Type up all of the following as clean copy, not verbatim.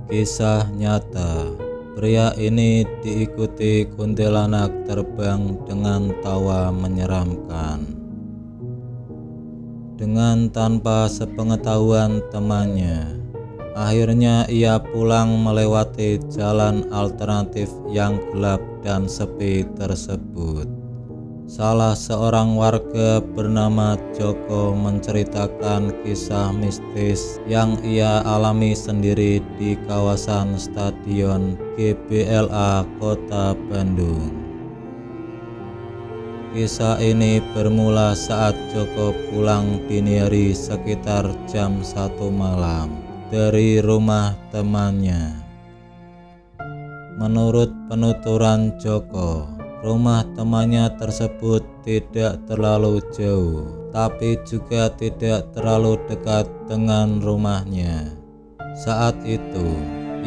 Kisah nyata. Pria ini diikuti kuntilanak terbang dengan tawa menyeramkan. Dengan tanpa sepengetahuan temannya, akhirnya ia pulang melewati jalan alternatif yang gelap dan sepi tersebut. Salah seorang warga bernama Joko menceritakan kisah mistis yang ia alami sendiri di kawasan Stadion GBLA Kota Bandung. Kisah ini bermula saat Joko pulang dini hari sekitar jam 1 malam dari rumah temannya. Menurut penuturan Joko, rumah temannya tersebut tidak terlalu jauh, tapi juga tidak terlalu dekat dengan rumahnya. Saat itu,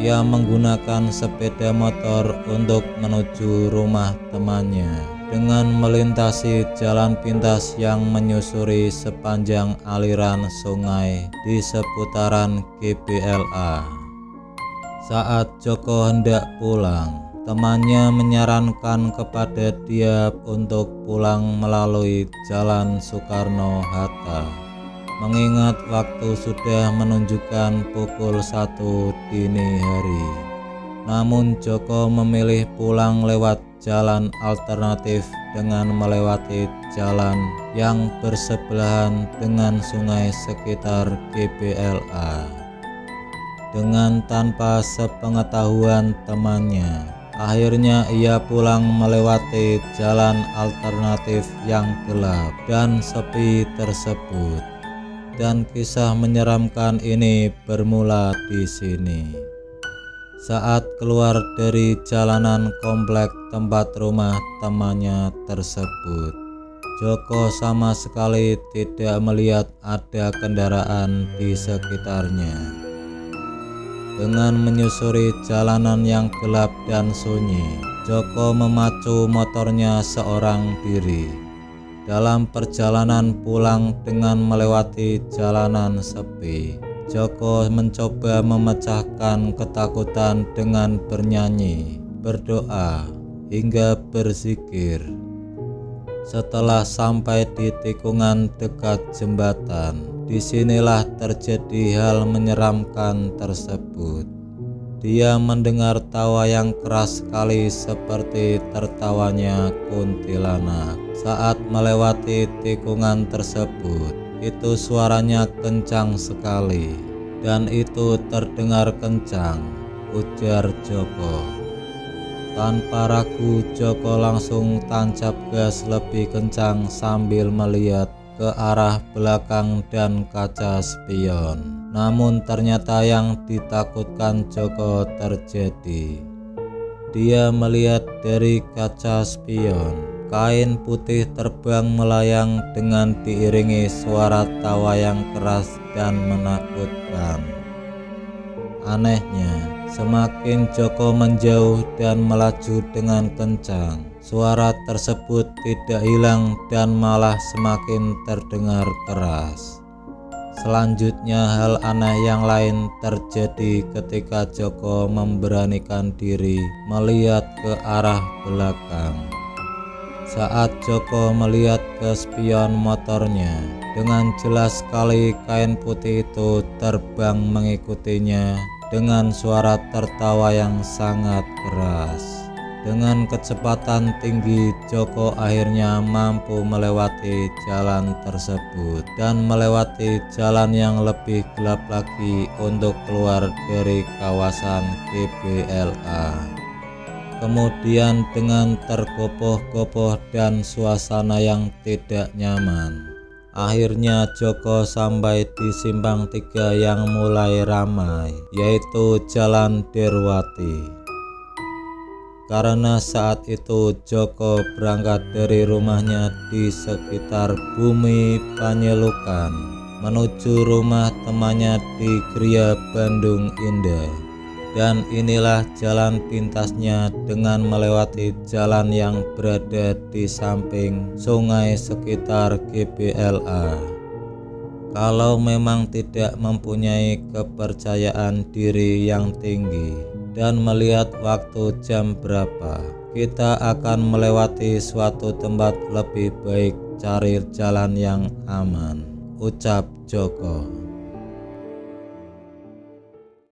ia menggunakan sepeda motor untuk menuju rumah temannya dengan melintasi jalan pintas yang menyusuri sepanjang aliran sungai di seputaran GBLA. Saat Joko hendak pulang, temannya menyarankan kepada dia untuk pulang melalui Jalan Soekarno-Hatta, mengingat waktu sudah menunjukkan pukul 1 dini hari. Namun Joko memilih pulang lewat jalan alternatif dengan melewati jalan yang bersebelahan dengan sungai sekitar GBLA. Dengan tanpa sepengetahuan temannya, akhirnya ia pulang melewati jalan alternatif yang gelap dan sepi tersebut. Dan kisah menyeramkan ini bermula di sini. Saat keluar dari jalanan komplek tempat rumah temannya tersebut, Joko sama sekali tidak melihat ada kendaraan di sekitarnya. Dengan menyusuri jalanan yang gelap dan sunyi, Joko memacu motornya seorang diri. Dalam perjalanan pulang dengan melewati jalanan sepi, Joko mencoba memecahkan ketakutan dengan bernyanyi, berdoa, hingga berzikir. Setelah sampai di tikungan dekat jembatan, disinilah terjadi hal menyeramkan tersebut. Dia mendengar tawa yang keras sekali seperti tertawanya kuntilanak. Saat melewati tikungan tersebut, itu suaranya kencang sekali, dan itu terdengar kencang, ujar Joko. Tanpa ragu, Joko langsung tancap gas lebih kencang sambil melihat ke arah belakang dan kaca spion. Namun ternyata yang ditakutkan Joko terjadi. Dia melihat dari kaca spion, kain putih terbang melayang dengan diiringi suara tawa yang keras dan menakutkan. Anehnya, semakin Joko menjauh dan melaju dengan kencang, suara tersebut tidak hilang dan malah semakin terdengar keras. Selanjutnya hal aneh yang lain terjadi ketika Joko memberanikan diri melihat ke arah belakang. Saat Joko melihat ke spion motornya, dengan jelas sekali kain putih itu terbang mengikutinya dengan suara tertawa yang sangat keras. Dengan kecepatan tinggi, Joko akhirnya mampu melewati jalan tersebut dan melewati jalan yang lebih gelap lagi untuk keluar dari kawasan GBLA. Kemudian dengan tergopoh-gopoh dan suasana yang tidak nyaman, akhirnya Joko sampai di simpang 3 yang mulai ramai, yaitu Jalan Derwati. Karena saat itu Joko berangkat dari rumahnya di sekitar Bumi Panyelukan menuju rumah temannya di Gria Bandung Indah. Dan inilah jalan pintasnya dengan melewati jalan yang berada di samping sungai sekitar GBLA. Kalau memang tidak mempunyai kepercayaan diri yang tinggi dan melihat waktu jam berapa, kita akan melewati suatu tempat lebih baik. Cari jalan yang aman, ucap Joko.